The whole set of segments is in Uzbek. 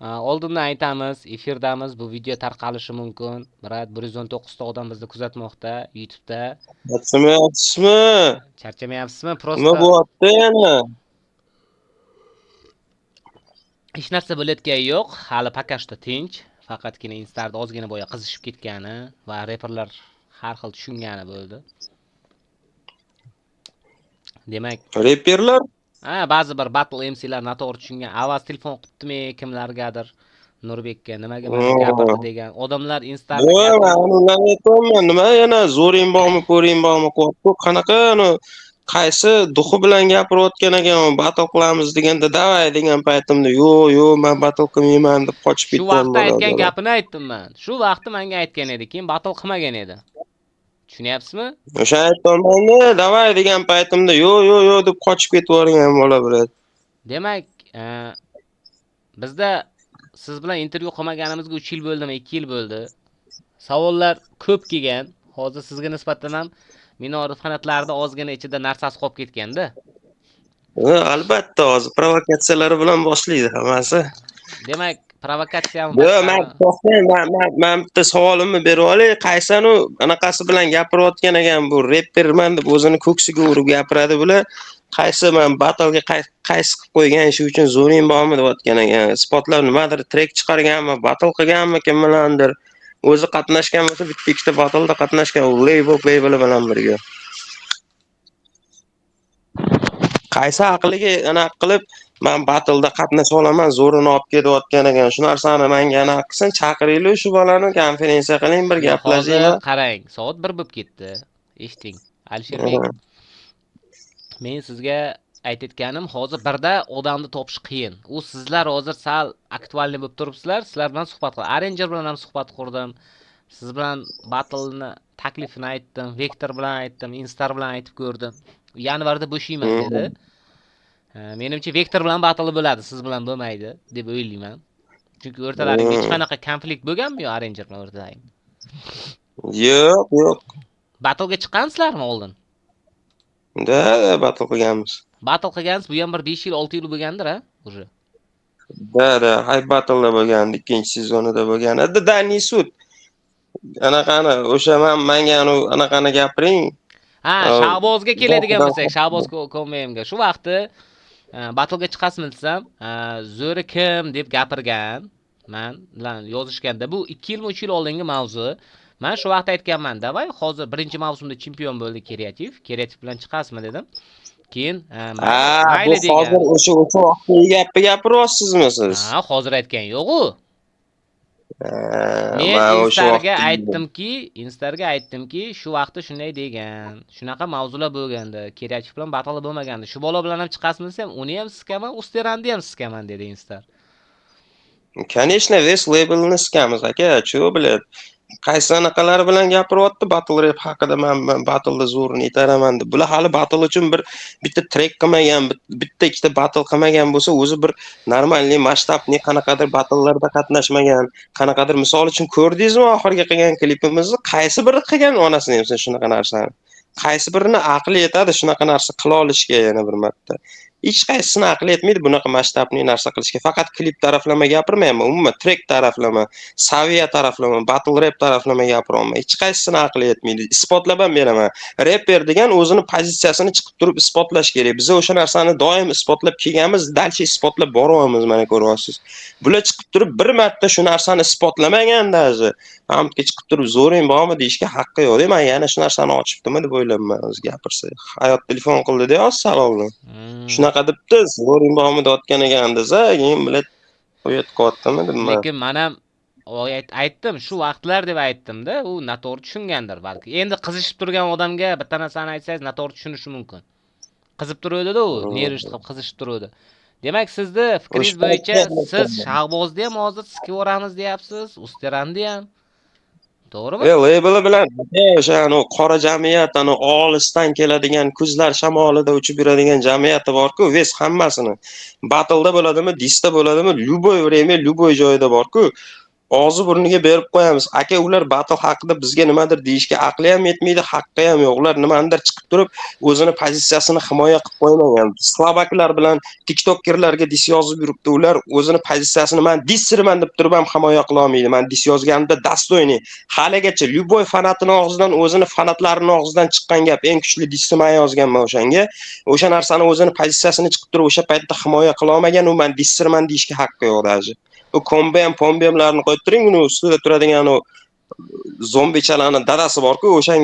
Oldindan aytamiz, efirdamiz, bu video tarqalishi mumkin. Brat 119 ta odam bizni kuzatmoqda YouTube'da. Yetishmayapsizmi? Charchamayapsizmi? Nima Prosta bo'lyapti yana? hech narsa bo'layotgani yo'q. Hali pakashda tinch. Faqatgina Instarda ozgina boya qizishib ketgani va reperlar har xil tushungani bo'ldi. Demak, Reperlar? ba'zi bir battle MC'lar noto'g'ri tushungan. Avaz telefon qilibdimi kimlargadir, Nurbekka nimaga mana gapirdi degan. Odamlar Instarda Voy, gapirib, men ularni aytyapman. Nima yana zo'ring bormi, ko'ring bormi, qo'rqib qanaqa qaysi duxi bilan gapirayotgan ekan, battle qilamiz deganda, davay degan paytimda, yo'q, men battle qilmayman deb qochib shu ketgan vaqtda aytgan bo'ladilar. gapini aytdim men. Shu vaqtda menga aytgan edi, keyin battle qilmagan edi. Tushunyapsizmi? O'sha aytolmaydi, davay degan paytimda, yo'q deb qochib ketib yuborgan bola bilan. Demak, bizda siz bilan intervyu qilmaganimizga 3 yil bo'ldimi, 2 yil bo'ldi. Savollar ko'p kelgan. Hozir sizga nisbatan ham Minorov qanotlarida ozgina ichida narsasi qolib ketganda. Albatta, hozir provokatsiyalari bilan boshlaydi hammasi. Demak, provokatsiyami Yo'q, men boshqami? to'xtang, men bitta savolimni berib olay. Qaysanu anaqasi bilan gapirayotgan ekan bu reperman deb o'zini ko'ksiga urib gapiradi bular. Qaysi men battle'ga qaysi qilib qo'ygan shu uchun zo'ring bormi deyotgan ekan. Isbotlab nimadir trek chiqarganmi, battle qilganmi kim bilandir. O'zi qatnashgan bo'lsa bitta ikkita battle'da qatnashgan, label bilan birga. Qaysi aqliga anaqa qilib men battle'da qatnasha olaman, zo'rini olib ketayotgan ekan. Shu narsani menga anaqa qilsin, chaqiringlar shu bolani, konferensiya qiling, bir Yo'q, hozir gaplashinglar. qarang, soat 1 bo'lib ketdi. Eshiting, Alisherbek. Men sizga aytayotganim, hozir birda odamni topish qiyin. U sizlar hozir sal aktualniy bo'lib turibsizlar. Sizlar bilan suhbat qildim. Arranger bilan ham suhbat qurdim. Siz bilan battle'ni taklifini aytdim, Vektor bilan aytdim, Instar bilan aytib ko'rdim. Yanvarda bo'shayman dedi. Menimcha Vektor bilan battle bo'ladi, siz bilan bo'lmaydi deb o'ylayman. Chunki o'rtalaringda hech qanaqa konflikt bo'lganmi yo Arranger bilan o'rtalaring? Yo'q. Battle'ga chiqqansizlarmi oldin? Da, battle qilganmiz. Battle qilgansiz, bu ham bir 5 yil, 6 yil bo'lgandir, ha? Уже. Da, Hype Battle'da bo'lgandi, ikkinchi sezonida bo'lgan. Dani sud. Anaqani, o'sha menga anaqani gapiring. Shahbozga keladigan bo'lsak, Shahboz Komeyimga. Shu vaqtda battle'ga chiqasizmi desam, zo'ri kim deb gapirgan. Men bilan yozishganda bu 2 yilmi 3 yil oldingi mavzu. Men shu vaqtda aytganman, davay hozir birinchi mavsumda chempion bo'ldi Kreativ bilan chiqasizmi dedim. Keyin Bu mayli degan. hozir o'sha vaqtdagi gapni gapiryapsizmi siz? Hozir aytgan yo'q-u. Men Men o'sha vaqtda Instarga aytdimki, shu vaqtda shunday degan. Shunaqa mavzular bo'lganda, Kreativ bilan battle bo'lmaganda, shu bola bilan ham chiqasizmi desam, uni ham siskaman, Usteranni ham siskaman dedi Instar. Конечно, весь labelni sikamiz aka, chu biladi. Qaysi anaqalar bilan gapiryapti battle rap haqida, men battle'da zo'rini yetaraman deb. Bular hali battle uchun bitta trek qilmagan, bitta ikkita battle qilmagan bo'lsa, o'zi bir normalniy masshtabni qanaqadir battle'larda qatnashmagan, qanaqadir misol uchun ko'rdingizmi oxirgi qilgan klipimizni, qaysi biri qilgan onasini ham shunaqa narsani. Qaysi birini aqli yetadi shunaqa narsa qila olishga yana bir marta. Hech qaysisini aqli yetmaydi bunaqa masshtabli narsa qilishga. Faqat klip taraflama gapirmayman, umuman trek taraflama, saviya taraflama, battle rap taraflama gapiryapman. Hech qaysisini aqli yetmaydi. Isbotlab ham beraman. Rapper degan o'zini pozitsiyasini chiqib turib isbotlash kerak. Biz o'sha narsani doim isbotlab kelganmiz, dalcha isbotlab boryapmiz, mana ko'ryapsiz. Bular chiqib turib bir marta shu narsani isbotlamagan даже. Hamdga chiqib turib zo'ring bormi deyishga haqqi yo'q. Men yana shu narsani ochibdimi deb o'ylayman o'zi gapirsa. Hayot telefon qildi-da, savolni. Shunaqa debdi, zo'ring bormi deyotgan ekan desa, keyin bilet qo'yib qo'yaptimi debman. Lekin men ham aytdim, shu vaqtlar deb aytdim-da, u noto'g'ri tushungandir balki. Endi qizishib turgan odamga bitta narsani aytsangiz, noto'g'ri tushunishi mumkin. Qizib turadi-da u, nervishib qilib qizishib turadi. Demak, sizni fikringiz bo'yicha siz Shahbozni ham hozir sikib o'ramiz deyapsiz, Usteranni ham. To'g'rimi? Label bilan o'sha qora jamiyat, olisdan keladigan kuzlar shamolida uchib yuradigan jamiyati bor-ku, ves hammasini. Battle'da bo'ladimi, disda bo'ladimi, любой время, любой joyda bor-ku. og'zi burniga berib qo'yamiz. Aka, ular battle haqida bizga nimadir deyishga aqli ham yetmaydi, haqqi ham yo'q. Ular nimanidir chiqib turib, o'zini pozitsiyasini himoya qilib qo'ymagan. Slovaklar bilan TikTokerlarga dis yozib yuribdi. Ular o'zini pozitsiyasini men dissirman deb turib ham himoya qila olmaydi. Men dis yozganimda dostoyniy. Haligacha Lyuboy fanatining og'zidan, o'zini fanatlarining og'zidan chiqqan gap eng kuchli disni men yozganman o'shanga. O'sha narsani o'zini pozitsiyasini chiqib turib o'sha paytda himoya qila olmagan, u men dissirman deyishga haqqi yo'q даже. Bu kombem, pombemlarni qo'yib turing, uni ustida turadigan o zombichalarning dadasi bor-ku, o'sha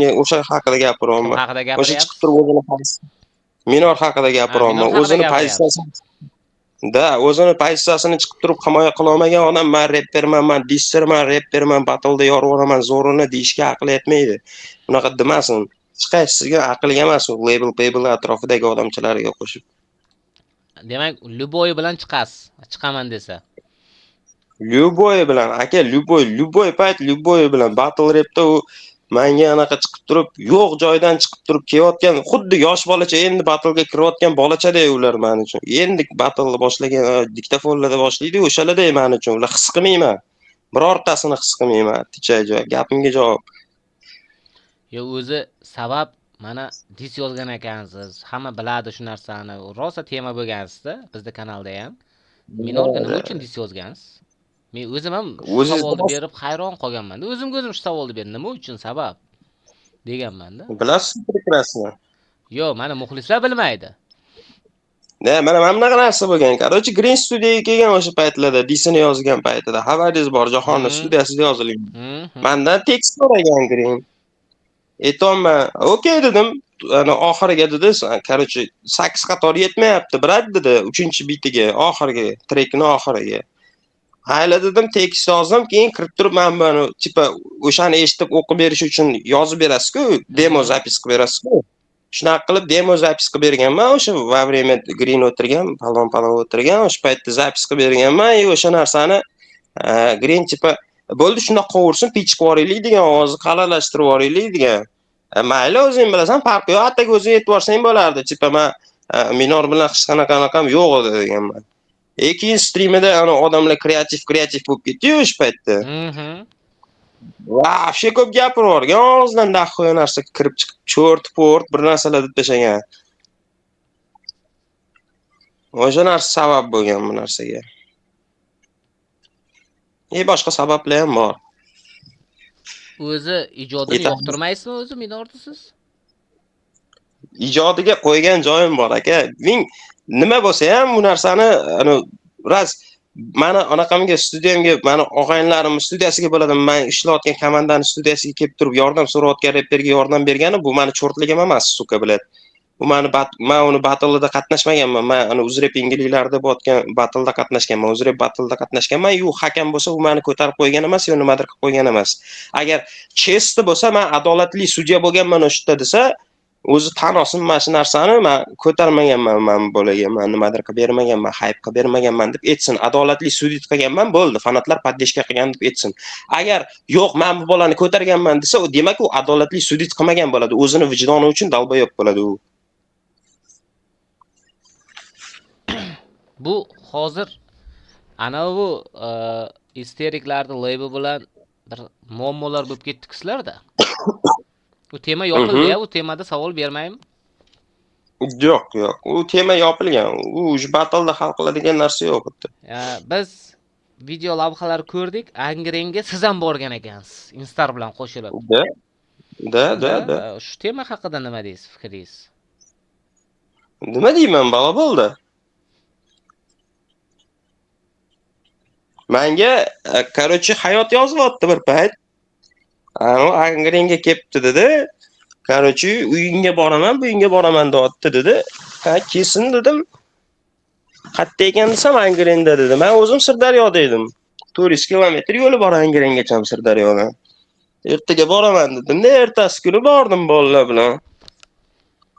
haqida Kim gapiryapman. haqida O'sha chiqib gapiryapsiz? turib Minor haqida Ha, gapiryapman. minor haqida O'zini gapiryapsiz. o'zini pozitsiyasini chiqib turib himoya qila olmagan odam men repperman, men disserman, repperman, battleda yorvoraman, zo'rini deyishga aqli yetmaydi. Bunaqa demasin. Chiqay sizga aqlga emas, u label atrofidagi odamchalarga qo'shib. Demak, Lyuboy bilan chiqasiz. Chiqaman desa. Lyuboy bilan, aka, Lyuboy payt Lyuboy bilan battle rapda u menga anaqa chiqib turib, yo'q joydan chiqib turib kelayotgan, xuddi yosh bolacha endi battlega kirayotgan bolachaday ular men uchun. Endi battle'ni boshlagan, diktofonlarda boshlaydi, o'shalarday men uchun. Ular his qilmayman. Birortasini his qilmayman. Tichay joy, gapimga javob. Yo, o'zi sabab mana dis yozgan ekansiz. Hamma biladi shu narsani. Rosa tema bo'lgansiz-da bizda kanalda ham. Minorga nima uchun dis yozgansiz? Men o'zim ham shu O'zingiz savolni berib hayron qolganman-da. O'zimga o'zim shu savolni berdim. Nima uchun sabab? Deganman-da. bilasiz prekrasno. Yo, mana muxlislar bilmaydi. Mana bunaqa narsa bo'lgan. Короче, Green Studioga kelgan o'sha paytlarda disini yozgan paytida xabaringiz bor, Jahonning studiyasida yozilgan. Mendan tekst so'ragan Green. Aytolman, "Okey" dedim. Ana oxiriga dedi, "Короче, 8 qator yetmayapti, brat" dedi, 3-bitiga, oxirgi, trekning oxiriga. Hayla dedim, tekst yozdim, keyin kirib turib men buni tipa o'shani eshitib o'qib berish uchun yozib berasiz-ku, demo zapis qilib berasiz-ku. Shunaqa qilib demo zapis qilib berganman, o'sha во время Green o'tirgan, palon o'tirgan, o'sha paytda zapis qilib berganman, o'sha narsani Green tipa bo'ldi, shundoq qovursin, pitch qilib yuboraylik degan, ovozni qalinlashtirib yuboraylik degan. Mayli, o'zing bilasan, farqi yo'q, ataga o'zing aytib borsang bo'lardi. Tipa men minor bilan hech qanaqam yo'q edi deganman. Keyin streamida ana odamlar kreativ bo'lib ketdi-yu o'sha paytda. Вообще ko'p gapirib yuborgan, og'zidan dahoy narsa kirib chiqib, cho'rt bir narsalar deb tashagan. O'sha narsa sabab bo'lgan bu narsaga. Boshqa sabablar ham bor. O'zi ijodini yoqtirmaysizmi o'zi minorni siz? Ijodiga qo'ygan joyim bor aka. Men nima bo'lsa ham bu narsani ras mana anaqamga studiyamga, mana og'aynilarim studiyasiga bo'ladi. Men ishlayotgan komandani studiyasiga kelib turib yordam so'rayotgan reperga yordam bergani bu meni cho'rtligim emas, suka bilan. Bu men uni battleda qatnashmaganman. Men Uzrep ingilizlarda bo'tgan battleda qatnashganman. Uzrep battleda qatnashganman. Yu hakam bo'lsa, u meni ko'tarib qo'ygan emas, yo nimadir qilib qo'ygan emas. Agar chestda bo'lsa, men adolatli sudya bo'lganman o'shda desa, o'zi tan olsin mana shu narsani men ko'tarmaganman, men bo'lagan, men nimadir qilib bermaganman, hype qilib bermaganman deb aytsin. Adolatli sudya qilganman, bo'ldi. Fanatlar poddeshka qilgan deb aytsin. Agar yo'q, men bu bolani ko'targanman desa, u demak u adolatli sudya qilmagan bo'ladi. O'zini vijdoni uchun dalboyob bo'ladi u. Bu hozir ana bu isteriklarda label bilan bir muammolar bo'lib ketdi sizlarda. Bu tema yopildi-ya, u temada savol bermaymi? Yo'q. U tema yopilgan. U battleda hal qiladigan narsa yo'q bitta. Biz video lavhalar ko'rdik. Angrenga siz ham borgan ekansiz, Instar bilan qo'shilib. Da. Shu tema haqida nima deysiz, fikringiz? Nima deyman, balo bo'ldi. Menga короче hayot yozyapti bir payt. Angrenga kelibdi dedi. Короче uyingga boraman, bu uyingga boraman deyapti dedi. Kesin dedim. Qayerda ekan desam Angrenda dedi. Men o'zim Sirdaryoda edim. 400 kilometr yo'li bor Angrengacha Sirdaryodan. Ertaga boraman dedim. Ertasi kuni bordim bolalar bilan.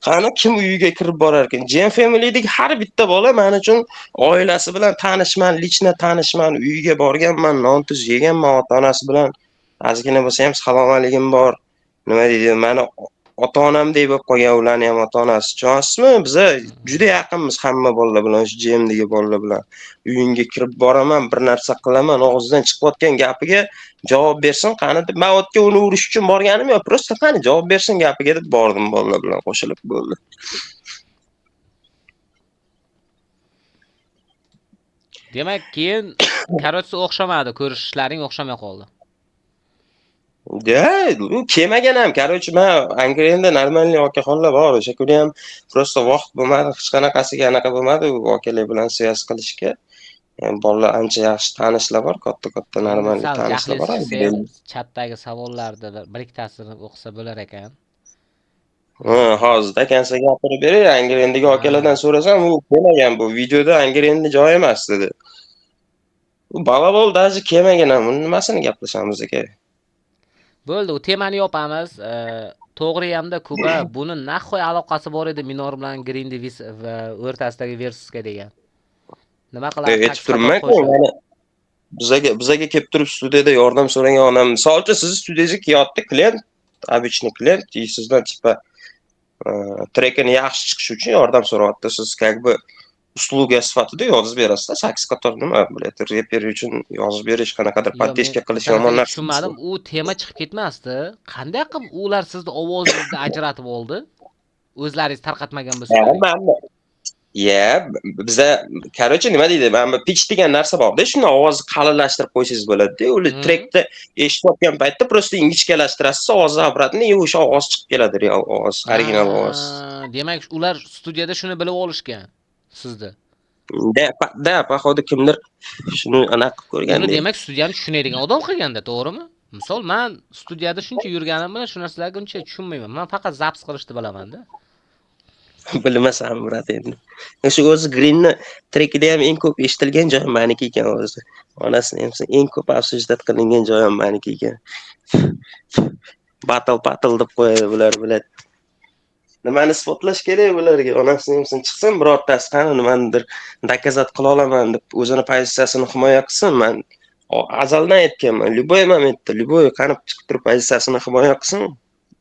Qani kim uyiga kirib borar ekan? Jam Family'dagi har bitta bola men uchun oilasi bilan tanishman, lichna tanishman, uyiga borganman, non tuz yeganman ota-onasi bilan. Ozgina bo'lsa ham salom alaykum bor. Nima deydi? Meni ota-onamdek bo'lib qolgan, ularni ham ota-onasi. Tushunasizmi? Biza juda yaqinmiz hamma bolalar bilan, shu JMdagi bolalar bilan. Uyingga kirib boraman, bir narsa qilaman, og'zidan chiqayotgan gapiga javob bersin qani deb. Men otga uni urish uchun borganim yo'q, prosta qani javob bersin gapiga deb bordim bolalar bilan qo'shilib bo'ldi. Demak, keyin korotsi o'xshamadi, ko'rishlaring o'xshamay qoldi. Ya, u kelmagan ham. Короче, men Angrenda normalniy okaxonlar bor. O'sha kuni ham prosta vaqt bo'lmadi, hech qanaqasiga anaqa bo'lmadi u okalar bilan svязь qilishga. Bolalar ancha yaxshi tanishlar bor, katta normalniy Sal tanishlar bor. jahlingiz chiqsa ham chatdagi savollarni bir ikkitasini o'qisa bo'lar ekan. Hozir akansa gapirib beray, Angrendiga okalardan so'rasam, u kelmagan bu videoda Angrendi joyi emas dedi. U balabol даже kelmagan ham. Uni nimasini gaplashamiz aka? Bo'ldi, u temani yopamiz. To'g'ri hamda Kuba buni nahoy aloqasi bor edi Minor bilan Grindi va o'rtasidagi versusga degan. Nima qiladi? Aytib turibman-ku, mana bizaga kelib turib studiyada yordam so'ragan onam, misol uchun sizni studiyangizga kelyapti klient, обычный klient, sizdan tipa trekini yaxshi chiqishi uchun yordam so'rayapti. Siz как бы usluga sifatida yozib berasiz. 8 qator nima, bilet reper uchun yozib berish, qanaqadir poddeska qilish yomon narsa. Tushunmadim, u tema chiqib ketmasdi. Qanday qilib ular sizni ovozingizni ajratib oldi? O'zlaringiz tarqatmagan bo'lsangiz. Ya, biza короче nima deydi? Mana pitch degan narsa bor-da, shuni ovozni qalinlashtirib qo'ysangiz bo'ladi-da. Ular trekda eshitayotgan paytda prosta ingichkalashtirasiz, ovozni obratni, o'sha ovoz chiqib keladi, real ovoz, original ovoz. Demak, ular studiyada shuni bilib olishgan sizni. Da, poxodu kimdir shuni anaqa qilib ko'rgan. Uni demak, studiyani tushunadigan odam qilganda, to'g'rimi? Misol, men studiyada shuncha yurganim bilan shu narsalarga uncha tushunmayman. Men faqat zaps qilishni bilaman-da. Bilmasam brat endi. O'sha o'zi Greenni trekida ham eng ko'p eshitilgan joy meniki ekan o'zi. Onasini ham eng ko'p obsujdat qilingan joy ham meniki ekan. Battle deb qo'yadi bular biladi. Nimani isbotlash kerak ularga? Onasini ham chiqsin birortasi qani nimanidir dokazat qila olaman deb o'zini pozitsiyasini himoya qilsin. Men azaldan aytganman, любой momentda, любой qanib chiqib turib pozitsiyasini himoya qilsin.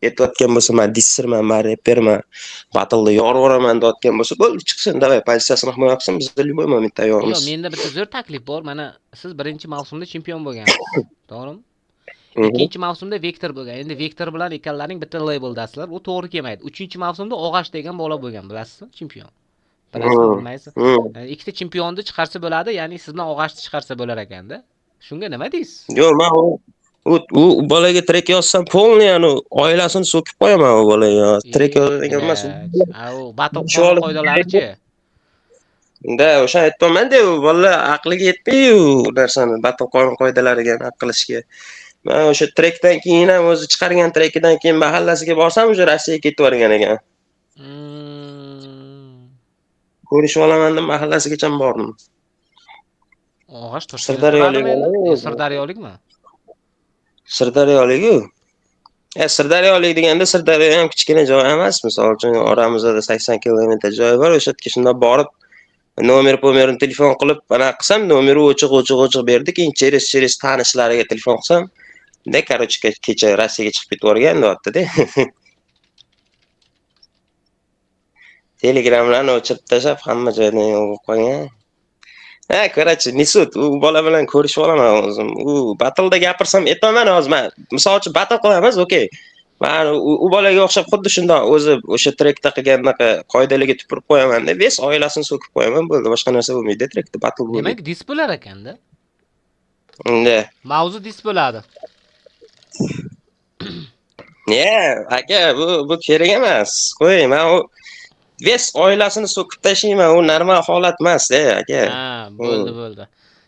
Aytayotgan bo'lsa, men disserman, men reperman, battleda yorvoraman deyotgan bo'lsa, bo'ldi, chiqsin, davay pozitsiyasini himoya qilsin, biz любой momentda tayyormiz. Yo'q, menda bitta zo'r taklif bor. Mana siz birinchi mavsumda chempion bo'lgansiz. To'g'rimi? Ikkinchi mavsumda Vektor bo'lgan. Endi Vektor bilan ekanlarning bitta labeldasizlar. U to'g'ri kelmaydi. Uchinchi mavsumda Og'ash degan bola bo'lgan, bilasizmi? Chempion. Bilasizmi, bilmaysiz? Ikkita chempionni chiqarsa bo'ladi, ya'ni siz bilan Og'ashni chiqarsa bo'lar ekanda. Shunga nima deysiz? Yo'q, men u bolaga trek yozsam, polni, ya'ni oilasini so'kib qo'yaman u bolaga. Trek yozadigan emas. U battle qoidalari-chi? Da, o'sha aytmayman-da, u bolalar aqliga yetmaydi u narsani, battle qoidalariga aniq qilishga. Men o'sha trekdan keyin ham o'zi chiqargan trekidan keyin mahallasiga borsam, o'sha Rossiyaga ketib o'rgan ekan. Ko'rishib olaman deb mahallasigacha bordim. Og'ash Toshkentda Sirdaryolikmi? Sirdaryolik-ku. Sirdaryolik deganda Sirdaryo ham kichkina joy emas, misol uchun oramizda 80 kilometr joy bor. O'sha yerga shunda borib nomerini telefon qilib, ana qilsam, nomeri o'chiq berdi, keyin через tanishlariga telefon qilsam, da короче kecha Rossiyaga chiqib ketib o'rgan deyapti-da. Telegramlarni o'chirib tashlab, hamma joydan yo'q qo'ygan. Короче, Nisut, u bola bilan ko'rishib olaman o'zim. U battleda gapirsam aytmayman hozir men. Misol uchun battle qilamiz, okey. Men u bolaga o'xshab xuddi shunday o'zi o'sha trekda qilgannaqa qoidalarga tupurib qo'yaman-da, ves oilasini so'kib qo'yaman, bo'ldi, boshqa narsa bo'lmaydi trekda battle bo'ladi. Demak, dis bo'lar ekanda. Unda. Mavzu dis bo'ladi. Aka, bu kerak emas. Qo'y, men u ves oilasini so'kib tashlayman, u normal holat emas-da, aka. Bo'ldi.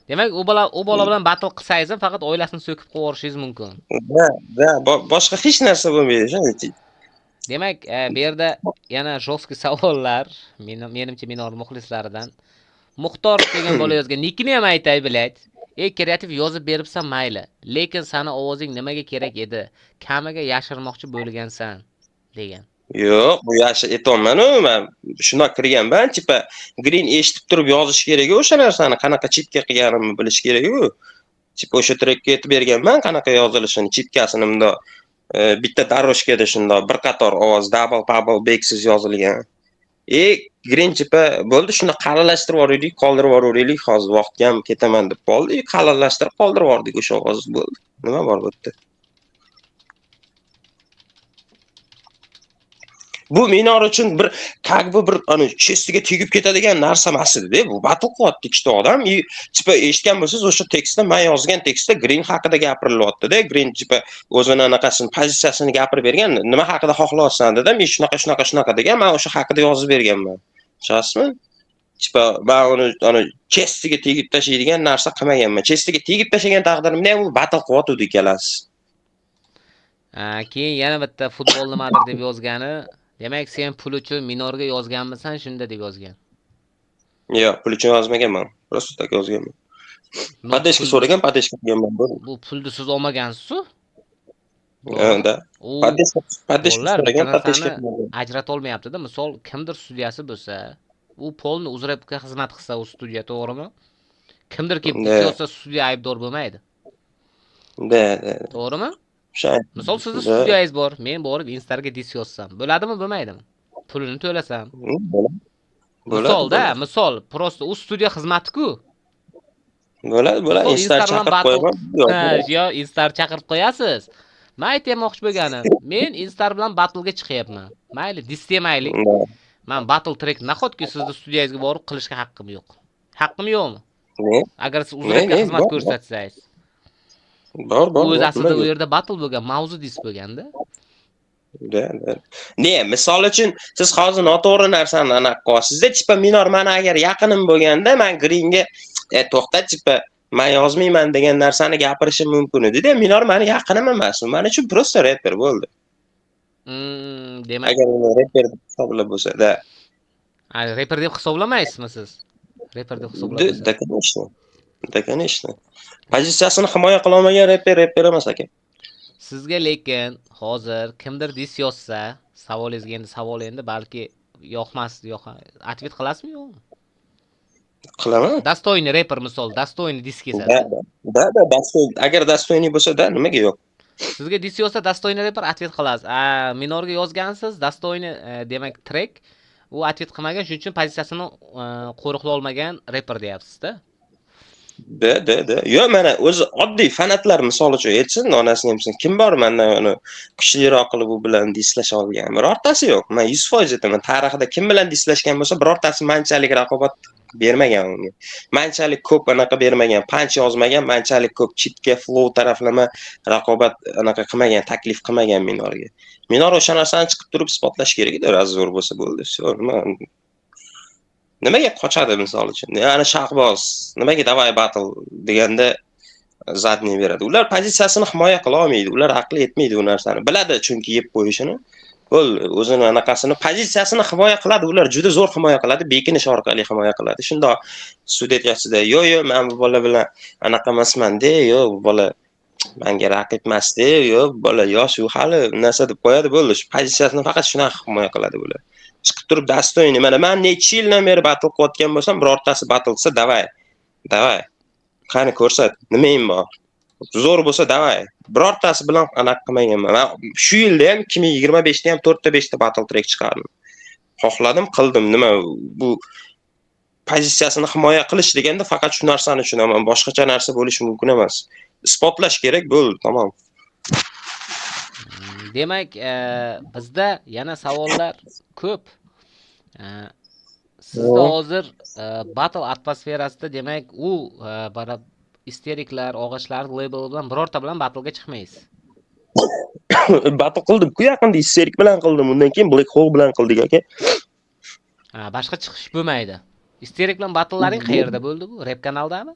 Demak, u bola bilan battle qilsangiz ham faqat oilasini so'kib qo'yishingiz mumkin. Boshqa hech narsa bo'lmaydi, shunday. Demak, bu yerda yana jostki savollar, menimcha Minor muxlislaridan. Muxtor degan bola yozgan, nikini ham aytay, biladi. Kreativ yozib beribsan mayli, lekin seni ovozing nimaga kerak edi? Kamiga yashirmoqchi bo'lgansan degan. Yo'q, bu yaxshi aytolman-ku, men shunday kirganman, tipa Green eshitib turib yozish kerak o'sha narsani, qanaqa chitka qilganimni bilish kerak-ku. Tipa o'sha trekka aytib berganman, qanaqa yozilishini, chitkasini bunda bitta doroshkada shundoq bir qator ovoz double bubble beksiz yozilgan. Grinchipa bo'ldi, shuni qalinlashtirib yuboraylik, qoldirib yuboraylik, hozir vaqtga ham ketaman deb qoldi. Qalinlashtirib qoldirib yubordik o'sha ovoz bo'ldi. Nima bor bu yerda? Bu minor uchun bir bir ani chestiga tegib ketadigan narsa emas edi-da. Bu battle qilyapti ikkita odam. Tipa eshitgan bo'lsangiz o'sha tekstda men yozgan tekstda Green haqida gapirilyapti-da. Green tipa o'zini anaqasini, pozitsiyasini gapirib bergan. Nima haqida xohlayapsan dedim. Men shunaqa degan. Men o'sha haqida yozib berganman. Tushunasizmi? Tipa men uni chestiga tegib tashlaydigan narsa qilmaganman. Chestiga tegib tashlagan taqdirimda ham u battle qilyapti ikkalasi. Keyin yana bitta futbol nimadir deb yozgani. Demak, sen pul uchun minorga yozganmisan, shunda deb yozgan. Yo'q, pul uchun yozmaganman. Просто tak yozganman. Padeshka so'ragan, padeshka qilganman. Bu pulni siz olmagansiz-ku? Da. Padeshka so'ragan, padeshka qilganman. Ajrata olmayapti-da. Misol, kimdir studiyasi bo'lsa, u polni uzrabga xizmat qilsa u studiya, to'g'rimi? Kimdir kelib yozsa, studiya aybdor bo'lmaydi. Da. To'g'rimi? Misol, sizni studiyangiz bor, men borib Instaga dis yozsam, bo'ladimi, bo'lmaydimi? Pulini to'lasam. Misol, prosta u studiya xizmati-ku. Bo'ladi. Instar chaqirib qo'yaman. Yo, Instar chaqirib qo'yasiz. Men aytmoqchi bo'lganim, men Instar bilan battle'ga chiqyapman. Mayli, dis demaylik. Men battle track nahotki sizni studiyangizga borib qilishga haqqim yo'q. Haqqim yo'qmi? Agar siz uzrabga xizmat ko'rsatsangiz. Bor. O'z aslida u yerda battle bo'lgan, mavzu dis bo'lganda. Misol uchun siz hozir noto'g'ri narsani aniq qilyapsiz-da. Tipa minor mana agar yaqinim bo'lganda, men Greenga to'xta tipa men yozmayman degan narsani gapirishim mumkin edi-da. Minor meni yaqinim emas. Men uchun prosta rapper bo'ldi. Demak, agar uni rapper deb hisoblab bo'lsa-da. Rapper deb hisoblamaysizmi siz? Rapper deb hisoblaysiz. Da, конечно. Pozitsiyasini himoya qila olmagan rapper emas ekan. Sizga lekin hozir kimdir dis yozsa, savolingizga endi savol endi balki yoqmasdi, atvet qilasizmi yo'qmi? Qilaman. Dostoyni rapper misol, dostoyni dis kesadi. Da, agar dostoyni bo'lsa-da, nimaga yo'q? Sizga dis yozsa dostoyni rapper atvet qilasiz. Minorga yozgansiz, dostoyni demak track, u atvet qilmagan, shuning uchun pozitsiyasini qo'riqlay olmagan rapper deyapsiz-da. Da. Yo'q, mana o'zi oddiy fanatlar misol uchun aytsin, onasini hamsin. Kim bor mendan uni kuchliroq qilib u bilan dislasha olgan? Birortasi yo'q. Men 100% aytaman, tarixda kim bilan dislashgan bo'lsa, birortasi manchalik raqobat bermagan unga. Manchalik ko'p anaqa bermagan, punch yozmagan, manchalik ko'p chipga, flow taraflama raqobat anaqa qilmagan, taklif qilmagan Minorga. Minor o'sha narsani chiqib turib isbotlash kerak edi, razzo'r bo'lsa bo'ldi. Nimaga qochadi misol uchun? Ya'ni Shahboz nimaga davay battle deganda zadni beradi. Ular pozitsiyasini himoya qila olmaydi. Ular aqli yetmaydi u narsani. Biladi chunki yeb qo'yishini. O'zini anaqasini, pozitsiyasini himoya qiladi. Ular juda zo'r himoya qiladi, bekinish orqali himoya qiladi. Shundoq sud etyapsida, yo'q, men bu bola bilan anaqa emasman-da, yo'q, bu bola menga raqib emas-da, yo'q, bola yosh u hali narsa deb qo'yadi, bo'ldi. Shu pozitsiyasini faqat shunaqa himoya qiladi bular. Chiqib turib dostoyni, mana men necha yildan beri battle qilayotgan bo'lsam, birortasi battle qilsa, davay. Qani ko'rsat, nimang bor? Zo'r bo'lsa davay. Birortasi bilan anaqa qilmaganman. Men shu yilda ham 2025 da ham 4 ta 5 ta battle track chiqardim. Xohladim, qildim. Nima bu pozitsiyasini himoya qilish deganda faqat shu narsani tushunaman. Boshqacha narsa bo'lishi mumkin emas. Isbotlash kerak, bo'ldi, tamom. Demak, bizda yana savollar ko'p. Sizda hozir battle atmosferasida demak, u isteriklar, og'ishlar label bilan birorta bilan battle'ga chiqmaysiz. Battle qildim-ku yaqinda isterik bilan qildim. Undan keyin Black Hole bilan qildik aka. Boshqa chiqish bo'lmaydi. Isterik bilan battle'laring qayerda bo'ldi bu? Rap kanaldami?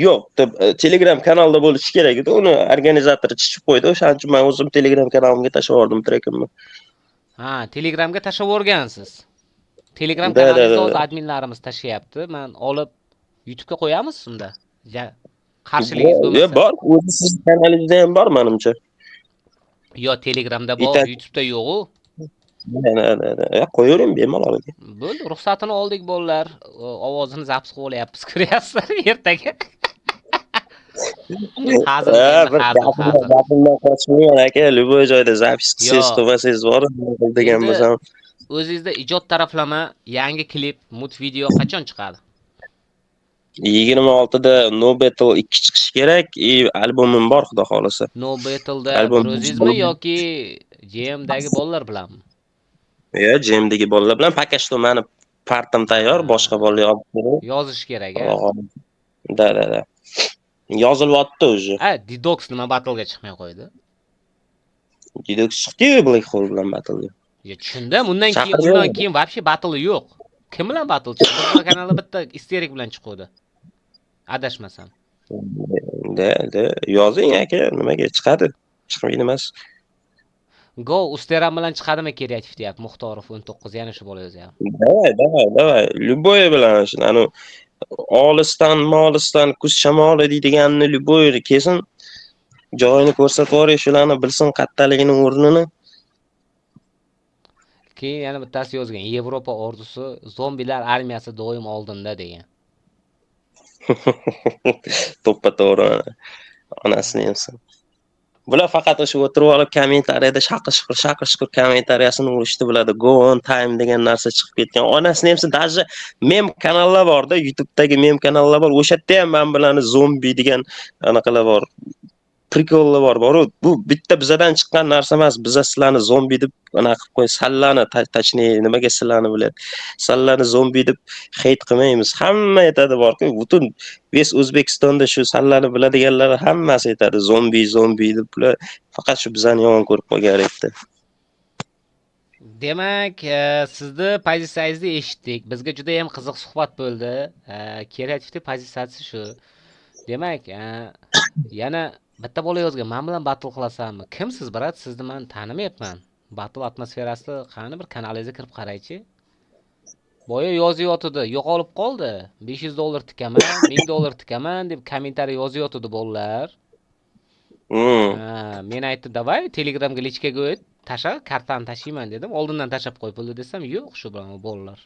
Yo'q, Telegram kanalda bo'lishi kerak edi. Uni organizator chiqib qo'ydi. O'shaning uchun men o'zim Telegram kanalimga tashlab yubordim trackimni. Telegramga tashlab yuborgansiz. Telegram kanalingizda o'z adminlarimiz tashlayapti. Men olib YouTube'ga qo'yamiz unda. Qarshiligingiz bo'lmasa. Yo'q, bor. O'zi sizning kanalingizda ham bor menimcha. Yo, Telegramda bor, YouTube'da yo'q-ku. Qo'yavering bemalol. Bo'ldi, ruxsatini oldik bolalar. Ovozini zapis qilib olyapmiz, ko'ryapsizlar ertaga. Hazil endi, Bir hazil. gapimdan qochmayman aka, любой joyda zapis qilsangiz, Yo'q, qilmasangiz bor, degan endi bo'lsam. o'zingizda ijod taraflama, yangi klip, video qachon chiqadi? 26da No Battle 2 chiqishi kerak. Albomim bor, xudo xolisa. No Battle'da Albom bir o'zingizmi yoki JM'dagi bolalar bilanmi? Yo, JMdagi bolalar bilan poka что mani partim tayyor, boshqa bolalar olib kelib. Yozish kerak-a? Da. Yozilyapti уже. Didox nima battle'ga chiqmay qo'ydi? Juda chiqdi-yu Black Hole bilan battle'ga. Tushundim. Undan Chaqirgan. keyin вообще battle yo'q. Kim bilan battle chiqdi? Bizning kanalda bitta isterik bilan chiqdi. Adashmasam. Da, yozing aka, nimaga chiqadi? Chiqmaydi emas. Go Usteram bilan chiqadimi kreativ deyapti. Muxtorov 19 yana shu bola yozyapti. Давай. Любой bilan shuni anu molisdan kuz shamoli deydiganni любой kelsin. Joyini ko'rsatib yuboring, shularni bilsin qattaligini, o'rnini. Keyin yana bittasi yozgan. Yevropa ordusi zombilar armiyasi doim oldinda degan. To'ppa-to'g'ri. Onasini yemsin. Bular faqat o'sha o'tirib olib kommentariyada shaqir-shuqur kommentariyasini urishni biladi. Go on time degan narsa chiqib ketgan. Onasini yemsin, даже mem kanallar bor-da, YouTube'dagi mem kanallar bor. O'sha yerda ham men bilan zombi degan anaqalar bor. Prikollar bor. Bu bitta bizadan chiqqan narsa emas. Biza sizlarni zombi deb anaqa qilib qo'y, sallani, точнее, nimaga sizlarni biladi. Sallani zombi deb hate qilmaymiz. Hamma aytadi bor-ku, butun ves O'zbekistonda shu sallani biladiganlar hammasi aytadi zombi deb. Bular faqat shu bizani yomon ko'rib qolganlikda. Demak, sizni pozitsiyangizni eshitdik. Bizga juda ham qiziq suhbat bo'ldi. Kreativni pozitsiyasi shu. Demak, yana bitta bola yozgan. Men bilan battle qilasanmi? Kimsiz, brat? Sizni men tanimayapman. Battle atmosferasida qani bir kanalingizga kirib qaraychi. Boya yozyotdi, yo'qolib qoldi. $500 tikaman, $1000 tikaman deb kommentariy yozyotdi bolalar. Men aytdim, "Davay, Telegramga lichkaga o't, tasha, kartani tashiyman" dedim. Oldindan tashab qo'y pulni desam, "Yo'q, shu bilan bolalar."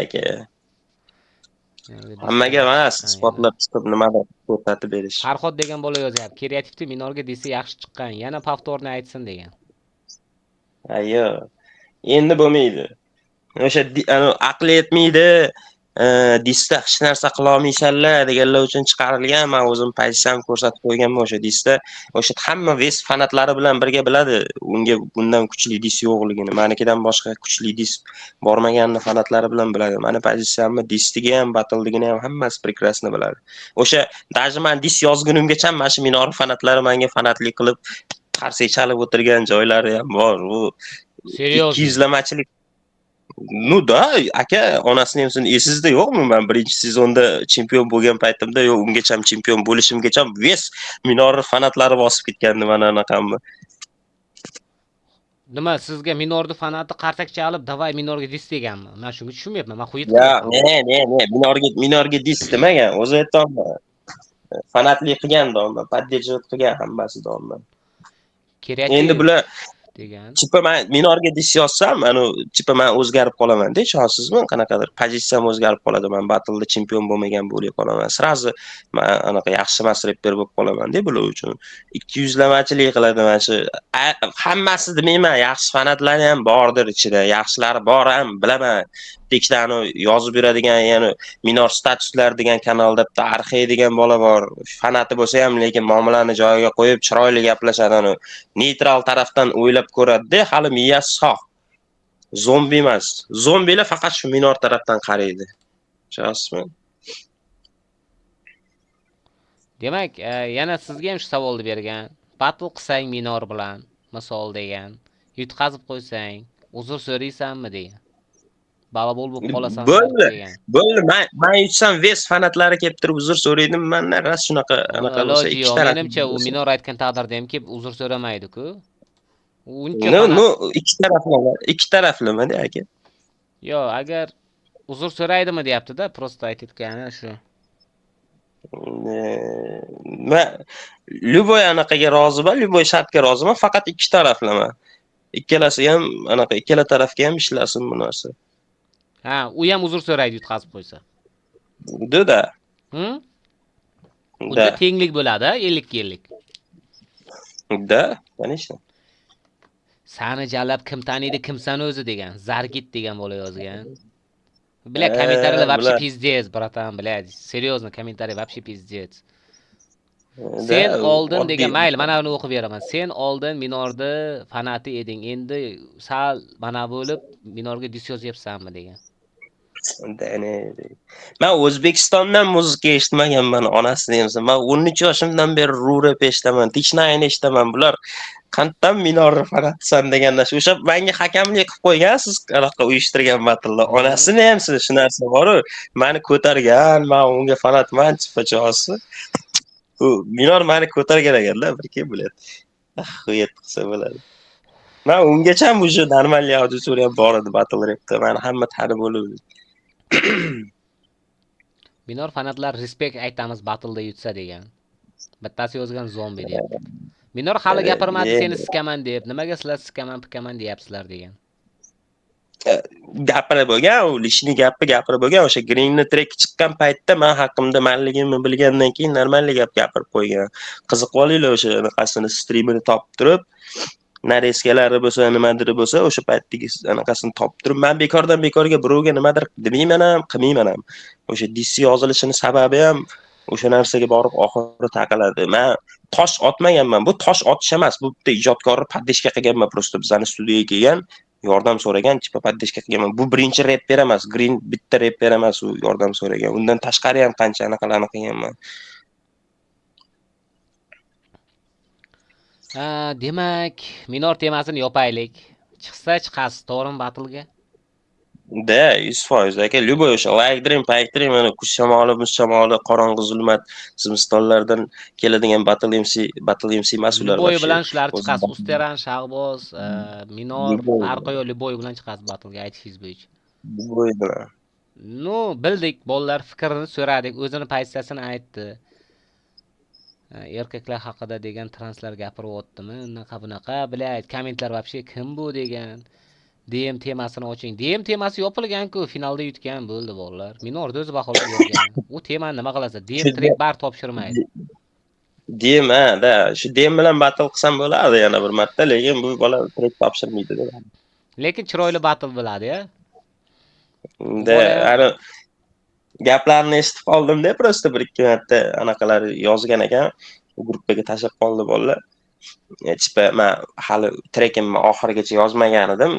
Aka. Hammaga emas, spotlab chiqib nimadir ko'rsatib berish. Farhod degan bola yozyapti. Kreativni minorga desa yaxshi chiqqan. Yana повторni aytsin degan. Ayyo. Endi bo'lmaydi. O'sha aqli yetmaydi, disda hech narsa qila olmaysanlar deganlar uchun chiqarilgan. Men o'zim pozitsiyamni ko'rsatib qo'yganman o'sha disda. O'sha hamma ves fanatlari bilan birga biladi, unga bundan kuchli dis yo'qligini. Menikidan boshqa kuchli dis bormaganini fanatlari bilan biladi. Meni pozitsiyamni disdagi ham, battle'digini ham hammasi prekrasni biladi. O'sha даже men dis yozgunimgacha mana shu minor fanatlari menga fanatlik qilib qarshi chalib o'tirgan joylari ham bor. U Seriozmi? 200 lamachilik. Ну да, aka, onasini ham esingizda yo'qmi? Men birinchi sezonda chempion bo'lgan paytimda, yo'q, ungacha ham chempion bo'lishimgacha ves minor fanatlari bosib ketgandi mana anaqamni. Nima, sizga minorni fanati qarsak chalib, "Davay, minorga dis" deganmi? Men shunga tushunmayapman. Men xuyit Ya, qilib. minorga dis demagan. O'zi aytdim. Fanatlik qilgan dom, поддерживать qilgan hammasi dom. Kreativ Endi bular degan. chipa men minorga dis yozsam, chipa men o'zgarib qolaman-da, ishonsizmi? Qanaqadir pozitsiyam o'zgarib qoladi. Men battleda chempion bo'lmagan bo'lib qolaman. Srazi men anaqa yaxshi emas rapper bo'lib qolaman-da bular uchun. 200 lamachilik qiladi mana shu. Hammasi demayman, yaxshi fanatlari ham bordir ichida. Yaxshilari bor ham bilaman. Tekstlarni yozib yuradigan, ya'ni minor statuslar degan kanalda bitta Arxey degan bola bor. Fanati bo'lsa ham, lekin muomalani joyiga qo'yib chiroyli gaplashadi. Neytral tarafdan o'ylab ko'radi-da, hali miyasi sog'. Zombi emas. Zombilar faqat shu minor tarafdan qaraydi. Tushunasizmi? Demak, yana sizga ham shu savolni bergan. Battle qilsang minor bilan, misol degan. Yutqazib qo'ysang, uzr so'raysanmi degan. Balabol bo'lib qolasanmi degan. Bo'ldi. Men yutsam ves fanatlari kelib turib uzr so'raydim. Mendan ras shunaqa anaqa bo'lsa ikki taraf. Menimcha u minor aytgan taqdirda ham kelib uzr so'ramaydi-ku. Uncha ikki taraflama-da aka. Yo'q, agar uzr so'raydimi deyapti-da, prosta aytayotgani shu. Men любой anaqaga roziman, любой shartga roziman, faqat ikki taraflama. Ikkalasi ham anaqa, ikkala tarafga ham ishlasin bu narsa. Ha, u ham uzr so'raydi yutqazib qo'ysa. Da. Unda Да, tenglik bo'ladi, 50-50. да, конечно. Sani jalab kim taniydi, kimsan o'zi degan. Zargit degan bola yozgan. Bля, комментарийlar вообще Bular, пиздец, bratан, блядь. Серьезно, комментарий вообще пиздец. да, Sen oldin oddiy degan, mayli, mana buni o'qib beraman. Sen oldin Minorni fanati eding. Endi sal mana bo'lib Minorga dis yozyapsanmi degan. man O'zbekistondan muzika eshitmaganman, onasini emsa. Man 13 yoshimdan beri rap eshitaman, Tichnaini eshitaman. Bular qandan Minorni fanatisan deganda o'sha menga hakamlik qilib qo'ygansiz, anaqa uyushtirgan battle'da. Hmm. Onasini ham shu narsa bor-ku, meni ko'targan, men unga fanatman, chipachosi. U Minor meni ko'targan ekanda, bir kim biladi. Xuyet qilsa bo'ladi. Men ungacha ham o'sha normal auditoriya bor edi battle rapda. Meni hamma tanib bo'lib. Minor fanatlar respekt aytamiz battle'da yutsa degan. Bittasi yozgan zombi deb. Minor hali gapirmadi Ne seni sikaman deb. Nimaga sizlar sikaman pikaman deyapsizlar degan. gapirib bo'lgan, u lishni gapirib bo'lgan. O'sha Green'ni trek chiqqan paytda men haqimda manligimni bilgandan keyin normalniy gap gapirib qo'ygan. Qiziqib olinglar o'sha anaqasini streamini topib turib, nareskalari bo'lsa, nimadir bo'lsa, o'sha paytdagi anaqasini topib turib, men bekordan bekorga birovga nimadir demayman ham, qilmayman ham. O'sha DC yozilishini sababi ham o'sha narsaga borib oxiri taqaladi. Men tosh otmaganman. Bu tosh otish emas, bu bitta ijodkorni paddeshka qilganman, prosta bizani studiyaga kelgan. Yordam so'ragan, tipa paddeshka qilganman. Bu birinchi rapper emas, Green bitta rapper emas, u yordam so'ragan. Undan tashqari ham qancha anaqalarni qilganman. Ha, demak, Minor temasini yopaylik. Chiqsa chiqasiz, to'g'rimi battle'ga? Да, 100% aka. Любой o'sha like dream, pike dream, mana kuch shamoli, muz shamoli, qorong'i zulmat, zimistonlardan keladigan Battle MC emas ular Luboy вообще. bilan shular O'zi chiqasiz. Usteran, Shahboz, Minor, Любой, Farqoyo Luboy bilan chiqasiz battle'ga aytishingiz bo'yicha. Любой bilan. Ну, bildik, bolalar fikrini so'radik, o'zini pozitsiyasini aytdi. Erkaklar haqida degan translar gapirib o'tdimi? Unaqa bunaqa, bilayt, kommentlar вообще kim bu degan. DM temasini oching. DM temasi yopilgan-ku, finalda yutgan bo'ldi bolalar. Minorda o'zi baholab yuborgan. U temani nima qilasiz? DM Shu trek bar topshirmaydi. DM da, shu DM bilan battle qilsam bo'lardi yana bir marta, lekin bu bola trek topshirmaydi dedi. Lekin chiroyli battle bo'ladi-ya. Da, Bola ham ani gaplarni eshitib qoldim-da, prosta bir ikki marta anaqalar yozgan ekan. Gruppaga tashib qoldi bolalar. Tipa men hali trekimni oxirigacha yozmagan edim.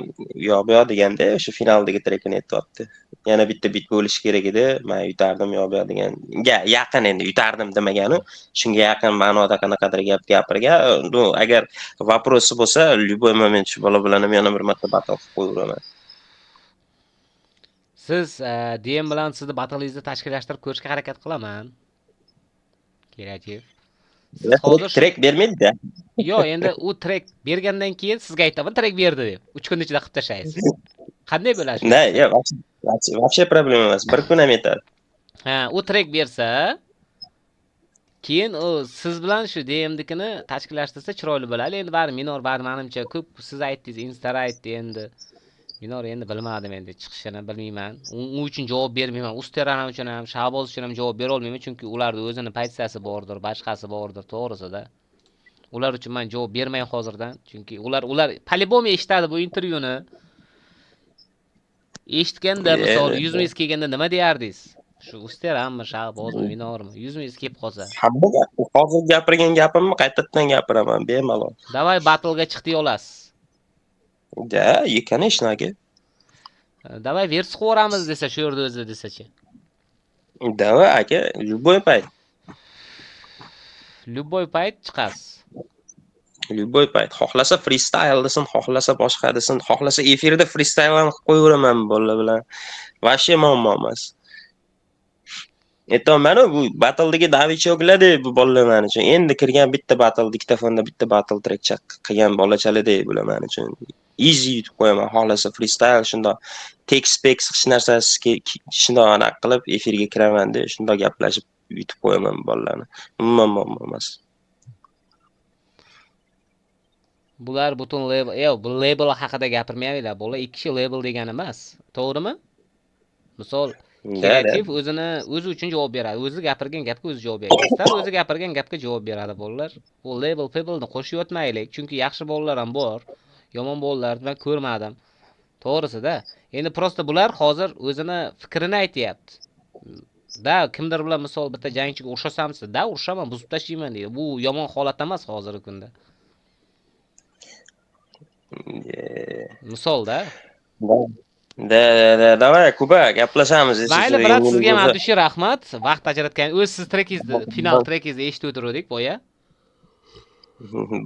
Yo bu deganda o'sha finaldagi trekini aytyapti. Yana bitta bit bo'lishi kerak edi. Men yutardim yo bu degan. Yaqin endi yutardim demagani, shunga yaqin ma'noda qanaqadir gap gapirgan. Ну, agar vопросы bo'lsa, любой moment shu bola bilan ham yana bir marta battle qilib qo'yaveraman. siz DM bilan sizni battle'ingizni tashkillashtirib ko'rishga harakat qilaman. Kerakchi. Siz hozir shu Trek bermaydi-da. Yo'q, endi u trek bergandan keyin sizga aytaman, trek berdi deb. 3 kun ichida qilib tashlaysiz. Qanday bo'ladi Da, shunaqasi? yo, вообще problema emas. Bir kun ham yetadi. Ha, u trek bersa, keyin u siz bilan shu DM'dikini tashkillashtirsa chiroyli bo'ladi. Endi bari Minor bari menimcha ko'p siz aytdingiz, Instara aytdi endi. Minor endi bilmadim endi chiqishini bilmayman. U uchun javob bermayman. Usteran uchun ham, Shahboz uchun ham javob bera olmayman, chunki ularda o'zining pozitsiyasi bordir, boshqasi bordir, to'g'risida. Ular uchun men javob bermayman hozirdan, chunki ular по-любому eshitadi bu intervyuni. Eshitganda, misol, yuzmingiz kelganda nima deyardingiz? Shu Usteranmi, Shahbozmi, Minormi? Yuzmingiz kelib qolsa. Hamma gap, hozir gapirgan gapimni qaytadan gapiraman, bemalol. Давай battle'ga chiq deya olasiz. Да, и конечно, aka. Давай versi qo'ramiz desa, shu yerda o'zi desachi. Давай, aka, любой payt. Любой payt chiqasiz. Любой payt. Xohlasa freestyle desin, xohlasa boshqa desin, xohlasa efirda freestyle ham qilib qo'yaveraman bolalar bilan. Вообще muammo emas. Aytamaanu bu battledagi davichoklar-da bu bolalar men uchun. Endi kirgan bitta battle, diktofonda bitta battle track qilgan bolachalar-da bular men uchun. Easy yutib qo'yaman. Xohlasa freestyle shundoq text spex hech narsasi shundoq aniq qilib efirga kiraman-da, shundoq gaplashib yutib qo'yaman bolalarni. Umuman muammo emas. Bular butun label, bu label haqida gapirmayaptilar. Bular ikki kishi label degani emas. To'g'rimi? Misol, Da. Kreativ o'zi uchun javob beradi. O'zi gapirgan gapga o'zi javob beradi. Istar o'zi gapirgan gapga javob beradi bolalar. Bu label people'ni qo'shib yotmaylik, chunki yaxshi bolalar ham bor, yomon bolalarni men ko'rmadim. To'g'risida. Endi prosta bular hozir o'zini fikrini aytyapti. Da kimdir bilan misol bitta jangchiga urishasamsiz, da urushaman, buzib tashlayman deydi. Bu yomon holat emas hozirgi kunda. Misolda. Davay, Kuba, gaplashamiz. Mayli, Siz brat, yengil sizga ham bo'lsa. Abdushi rahmat. Vaqt ajratgan. O'z siz trekingizni, final trekingizni eshitib o'tirdik boya.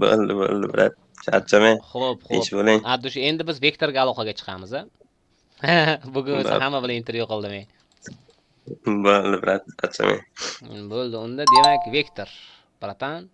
Bo'ldi, brat. Charchamang. Xo'p, Tinch xo'p. bo'ling. Abdushi, endi biz Vektorga aloqaga chiqamiz, a? Bugun o'zi hamma bilan intervyu qildim men. Bo'ldi, brat. Charchamang. Bo'ldi, unda demak Vektor, bratan.